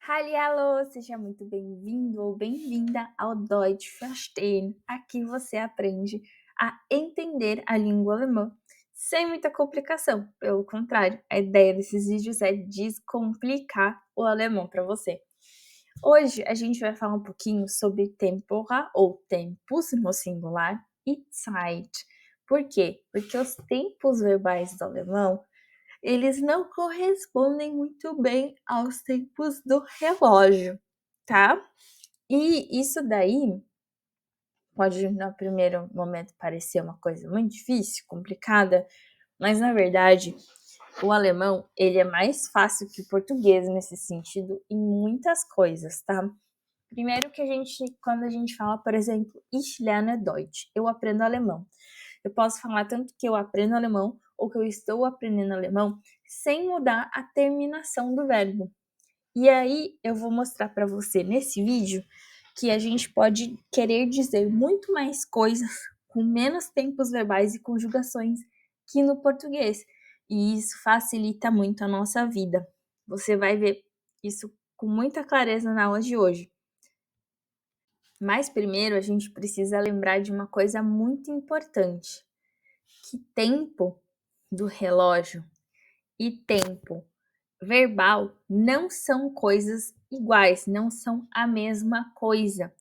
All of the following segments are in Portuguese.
Hallihallo, seja muito bem-vindo ou bem-vinda ao Deutsch verstehen. Aqui você aprende a entender a língua alemã sem muita complicação. Pelo contrário, a ideia desses vídeos é descomplicar o alemão para você. Hoje a gente vai falar um pouquinho sobre tempora ou tempos no singular e Zeit. Por quê? Porque os tempos verbais do alemão eles não correspondem muito bem aos tempos do relógio, tá? E isso daí pode, no primeiro momento, parecer uma coisa muito difícil, complicada, mas na verdade o alemão ele é mais fácil que o português nesse sentido em muitas coisas, tá? Primeiro que quando a gente fala, por exemplo, ich lerne Deutsch, eu aprendo alemão. Eu posso falar tanto que eu aprendo alemão ou que eu estou aprendendo alemão sem mudar a terminação do verbo. E aí eu vou mostrar para você nesse vídeo que a gente pode querer dizer muito mais coisas com menos tempos verbais e conjugações que no português. E isso facilita muito a nossa vida. Você vai ver isso com muita clareza na aula de hoje. Mas primeiro a gente precisa lembrar de uma coisa muito importante, que tempo do relógio e tempo verbal não são coisas iguais, não são a mesma coisa,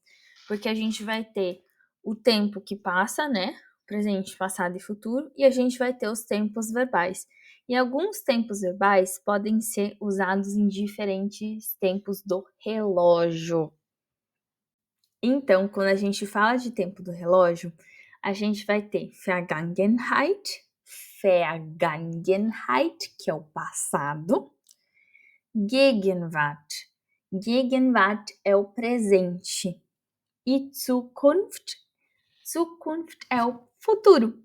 porque a gente vai ter o tempo que passa, né? Presente, passado e futuro, e a gente vai ter os tempos verbais. E alguns tempos verbais podem ser usados em diferentes tempos do relógio. Então, quando a gente fala de tempo do relógio, a gente vai ter Vergangenheit, que é o passado, Gegenwart. Gegenwart é o presente. E Zukunft é o futuro.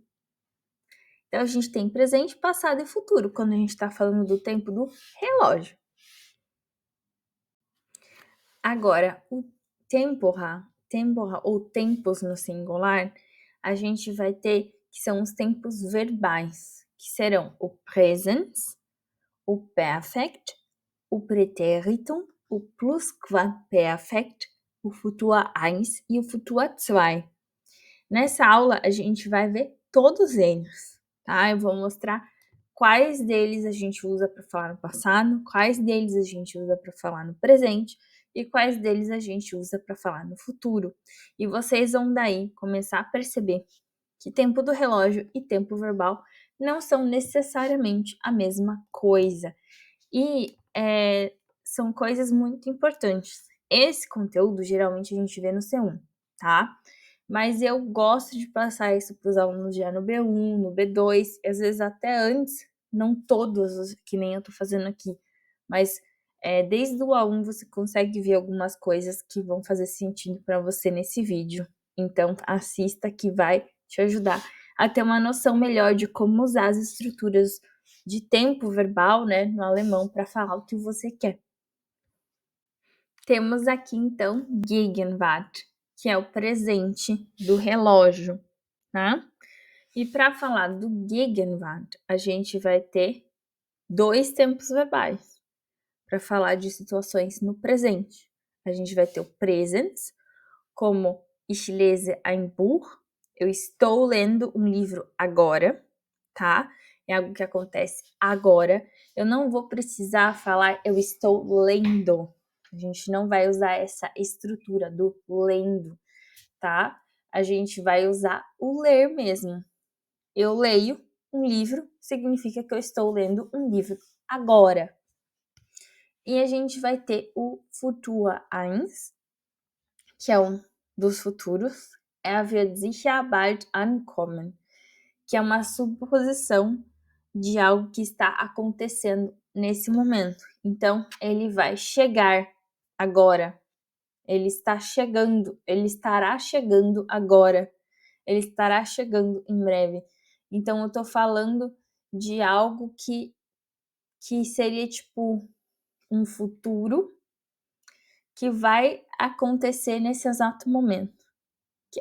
Então, a gente tem presente, passado e futuro, quando a gente está falando do tempo do relógio. Agora, o tempora ou tempos no singular, a gente vai ter que são os tempos verbais, que serão o Präsens, o Perfekt, o Präteritum, o Plusquamperfekt, o Futur 1 e o Futur 2. Nessa aula, a gente vai ver todos eles, tá? Eu vou mostrar quais deles a gente usa para falar no passado, quais deles a gente usa para falar no presente e quais deles a gente usa para falar no futuro. E vocês vão daí começar a perceber que tempo do relógio e tempo verbal não são necessariamente a mesma coisa. E são coisas muito importantes. Esse conteúdo geralmente a gente vê no C1, tá? Mas eu gosto de passar isso para os alunos já no B1, no B2, às vezes até antes, não todos, que nem eu tô fazendo aqui, mas desde o A1 você consegue ver algumas coisas que vão fazer sentido para você nesse vídeo. Então, assista que vai te ajudar a ter uma noção melhor de como usar as estruturas de tempo verbal, né, no alemão para falar o que você quer. Temos aqui, então, Gegenwart, que é o presente do relógio, tá? E para falar do Gegenwart, a gente vai ter dois tempos verbais para falar de situações no presente. A gente vai ter o Präsens, como Ich lese ein Buch, eu estou lendo um livro agora, tá? É algo que acontece agora. Eu não vou precisar falar eu estou lendo. A gente não vai usar essa estrutura do lendo, tá? A gente vai usar o ler mesmo. Eu leio um livro, significa que eu estou lendo um livro agora. E a gente vai ter o Futur 1, que é um dos futuros. Wird sicher bald ankommen, que é uma suposição de algo que está acontecendo nesse momento. Então, ele vai chegar agora. Ele está chegando, ele estará chegando agora. Ele estará chegando em breve. Então, eu tô falando de algo que seria tipo um futuro que vai acontecer nesse exato momento.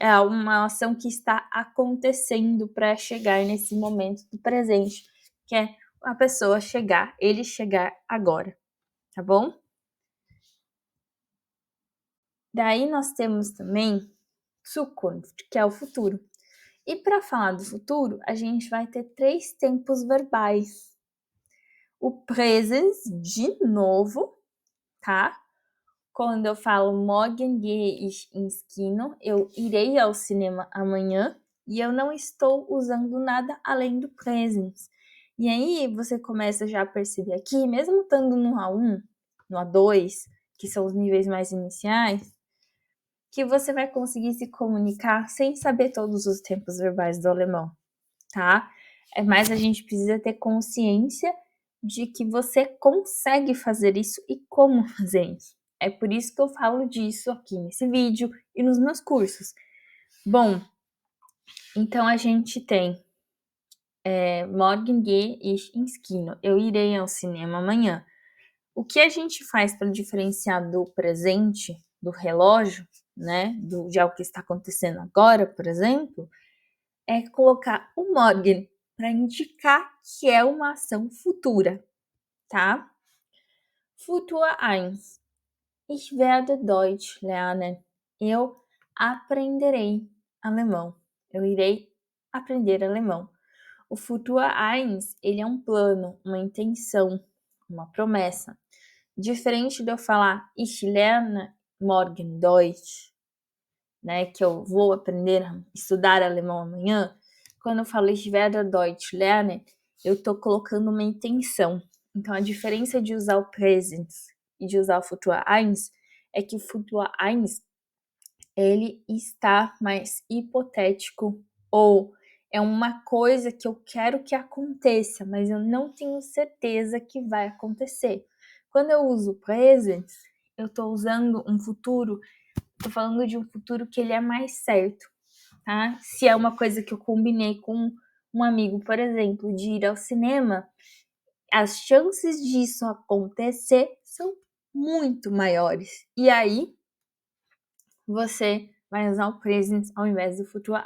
É uma ação que está acontecendo para chegar nesse momento do presente, que é a pessoa chegar, ele chegar agora, tá bom? Daí nós temos também Zukunft, que é o futuro. E para falar do futuro, a gente vai ter 3 tempos verbais. O Präsens, de novo, tá? Quando eu falo morgen gehe ich ins Kino, eu irei ao cinema amanhã e eu não estou usando nada além do Präsens. E aí você começa já a perceber aqui, mesmo estando no A1, no A2, que são os níveis mais iniciais, que você vai conseguir se comunicar sem saber todos os tempos verbais do alemão, tá? Mas a gente precisa ter consciência de que você consegue fazer isso e como fazer isso. É por isso que eu falo disso aqui nesse vídeo e nos meus cursos. Bom, então a gente tem morgen gehe ich ins Kino. Eu irei ao cinema amanhã. O que a gente faz para diferenciar do presente, do relógio, né, de algo que está acontecendo agora, por exemplo, é colocar o morgen para indicar que é uma ação futura, tá? Futur 1. Ich werde Deutsch lernen. Eu aprenderei alemão. Eu irei aprender alemão. O Futur 1, ele é um plano, uma intenção, uma promessa. Diferente de eu falar Ich lerne morgen Deutsch, né, que eu vou aprender a estudar alemão amanhã, quando eu falo Ich werde Deutsch lernen, eu estou colocando uma intenção. Então, a diferença de usar o Präsens e de usar o Futur 1 é que o Futur 1, ele está mais hipotético, ou é uma coisa que eu quero que aconteça, mas eu não tenho certeza que vai acontecer. Quando eu uso Präsens, eu estou usando um futuro, estou falando de um futuro que ele é mais certo, tá? Se é uma coisa que eu combinei com um amigo, por exemplo, de ir ao cinema, as chances disso acontecer são muito maiores. E aí, você vai usar o Präsens ao invés do Futur 1,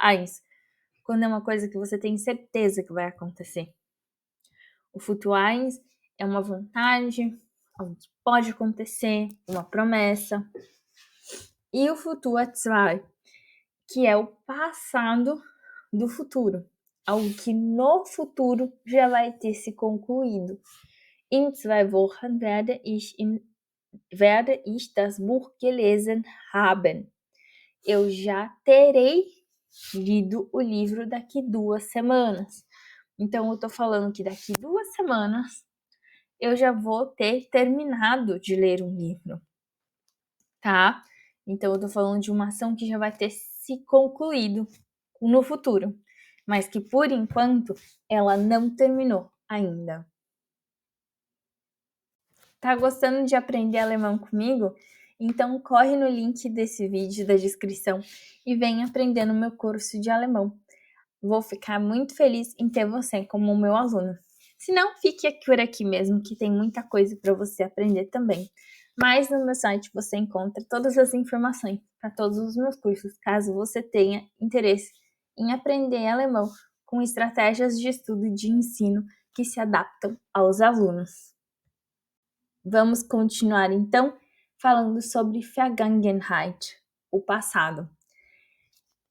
quando é uma coisa que você tem certeza que vai acontecer. O Futur 1 é uma vontade, algo que pode acontecer, uma promessa. E o Futur 2, que é o passado do futuro, algo que no futuro já vai ter se concluído. In 2 Wochen werde ich das Buch gelesen haben. Eu já terei lido o livro daqui 2 semanas. Então, eu tô falando que daqui 2 semanas eu já vou ter terminado de ler um livro, tá? Então, eu tô falando de uma ação que já vai ter se concluído no futuro, mas que por enquanto ela não terminou ainda. Tá gostando de aprender alemão comigo? Então corre no link desse vídeo da descrição e vem aprender no meu curso de alemão. Vou ficar muito feliz em ter você como meu aluno. Se não, fique por aqui mesmo, que tem muita coisa para você aprender também. Mas no meu site você encontra todas as informações para todos os meus cursos, caso você tenha interesse em aprender alemão com estratégias de estudo e de ensino que se adaptam aos alunos. Vamos continuar então falando sobre Vergangenheit, o passado.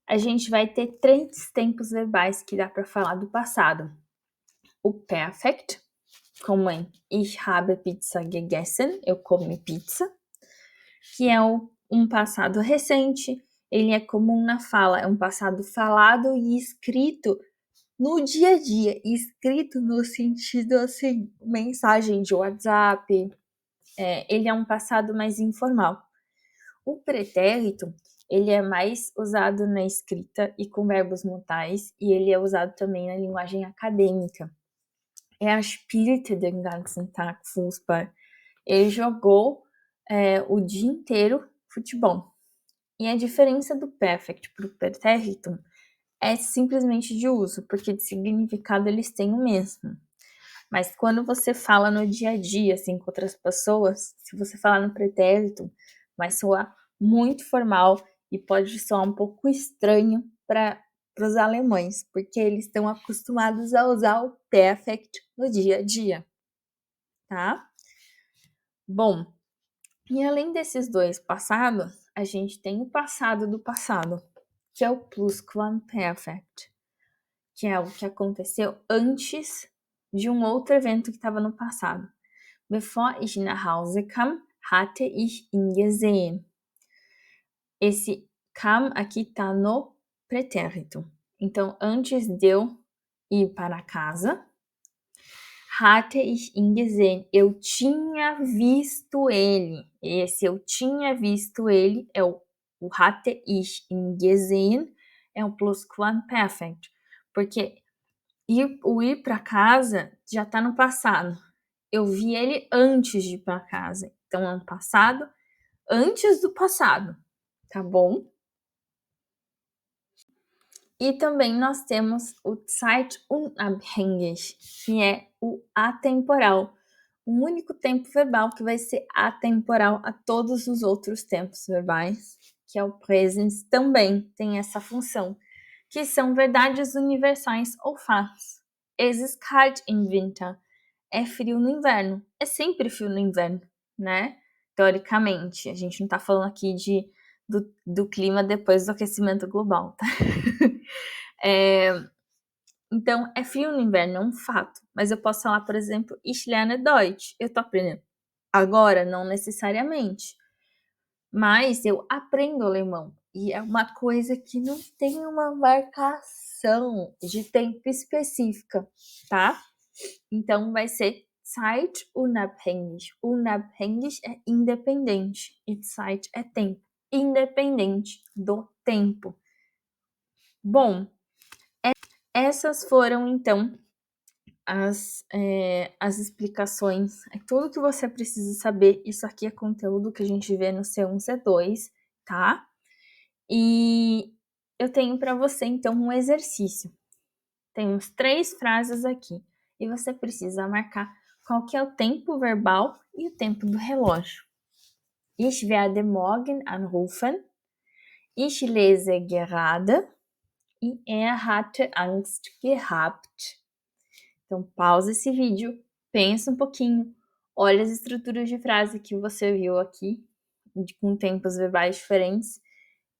A gente vai ter 3 tempos verbais que dá para falar do passado. O Perfect, como em Ich habe Pizza gegessen, eu comi pizza, que é um passado recente, ele é comum na fala, é um passado falado e escrito no dia a dia, escrito no sentido assim, mensagem de WhatsApp, ele é um passado mais informal. O pretérito, ele é mais usado na escrita e com verbos mutais, e ele é usado também na linguagem acadêmica. Er spielte den ganzen Tag Fußball. Ele jogou o dia inteiro futebol. E a diferença do perfect para o pretérito é simplesmente de uso, porque de significado eles têm o mesmo. Mas quando você fala no dia a dia, assim, com outras pessoas, se você falar no pretérito, vai soar muito formal e pode soar um pouco estranho para os alemães, porque eles estão acostumados a usar o perfect no dia a dia, tá? Bom, E além desses dois passados, a gente tem o passado do passado, que é o Pluscuamperfekt, que é o que aconteceu antes de um outro evento que estava no passado. Bevor ich nach Hause kam, hatte ich ihn gesehen. Esse kam aqui está no pretérito. Então, antes de eu ir para casa, hatte ich ihn gesehen. Eu tinha visto ele. Esse eu tinha visto ele é o hatte ich ihn gesehen, é o Pluscuamperfekt. Porque o ir para casa já está no passado. Eu vi ele antes de ir para casa. Então, é um passado antes do passado, tá bom? E também nós temos o zeitunabhängig, que é o atemporal. Um único tempo verbal que vai ser atemporal a todos os outros tempos verbais, que é o presens, também tem essa função, que são verdades universais ou fatos. Es ist kalt im Winter. É frio no inverno. É sempre frio no inverno, né? Teoricamente. A gente não tá falando aqui do clima depois do aquecimento global, tá? Então, é frio no inverno, é um fato. Mas eu posso falar, por exemplo, ich lerne Deutsch. Eu tô aprendendo. Agora, não necessariamente. Mas eu aprendo alemão. E é uma coisa que não tem uma marcação de tempo específica, tá? Então, vai ser zeitunabhängig. Unabhängig é independente. E Zeit é tempo. Independente do tempo. Bom, essas foram, então, as explicações. É tudo que você precisa saber. Isso aqui é conteúdo que a gente vê no C1, C2, tá? E eu tenho para você, então, um exercício. Temos 3 frases aqui. E você precisa marcar qual que é o tempo verbal e o tempo do relógio. Ich werde morgen anrufen. Ich lese gerade. E hatte Angst gehabt. Então, pausa esse vídeo, pensa um pouquinho, olha as estruturas de frase que você viu aqui, com tempos verbais diferentes,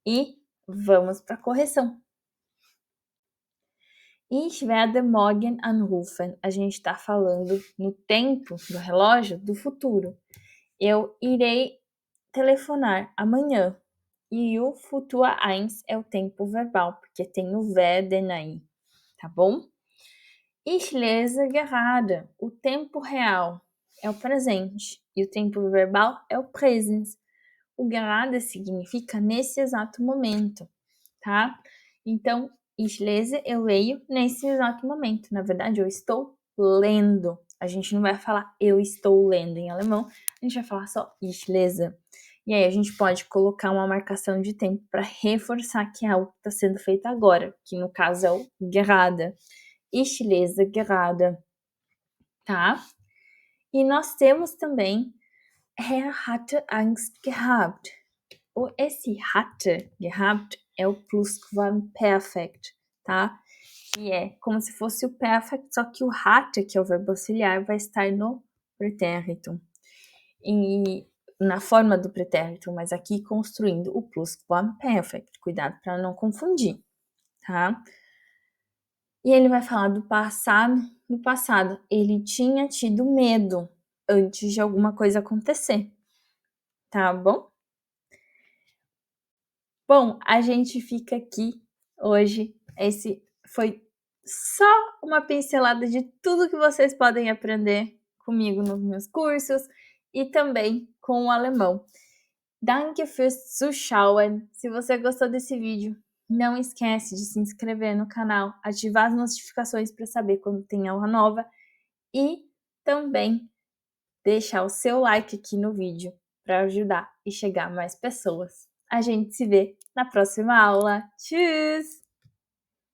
e vamos para a correção. Ich werde morgen anrufen. A gente está falando no tempo do relógio do futuro. Eu irei telefonar amanhã. E o Futur 1 é o tempo verbal, porque tem o werden aí, tá bom? Ich lese gerade. O tempo real é o presente e o tempo verbal é o presens. O gerade significa nesse exato momento, tá? Então, ich lese, eu leio nesse exato momento. Na verdade, eu estou lendo. A gente não vai falar eu estou lendo em alemão, a gente vai falar só ich lese. E aí a gente pode colocar uma marcação de tempo para reforçar que é algo que está sendo feito agora, que no caso é o gerade. Ich lese gerade, tá? E nós temos também hatte Angst gehabt. Esse hatte gehabt é o Plusquamperfekt, tá? Que é como se fosse o perfect, só que o hatte, que é o verbo auxiliar, vai estar no pretérito. E na forma do pretérito, mas aqui construindo o Plusquamperfekt. Cuidado para não confundir, tá? E ele vai falar do passado. No passado, ele tinha tido medo antes de alguma coisa acontecer, tá bom? Bom, a gente fica aqui hoje. Esse foi só uma pincelada de tudo que vocês podem aprender comigo nos meus cursos e também com o alemão. Danke fürs Zuschauen. Se você gostou desse vídeo, não esquece de se inscrever no canal, ativar as notificações para saber quando tem aula nova e também deixar o seu like aqui no vídeo para ajudar e chegar a mais pessoas. A gente se vê na próxima aula. Tschüss!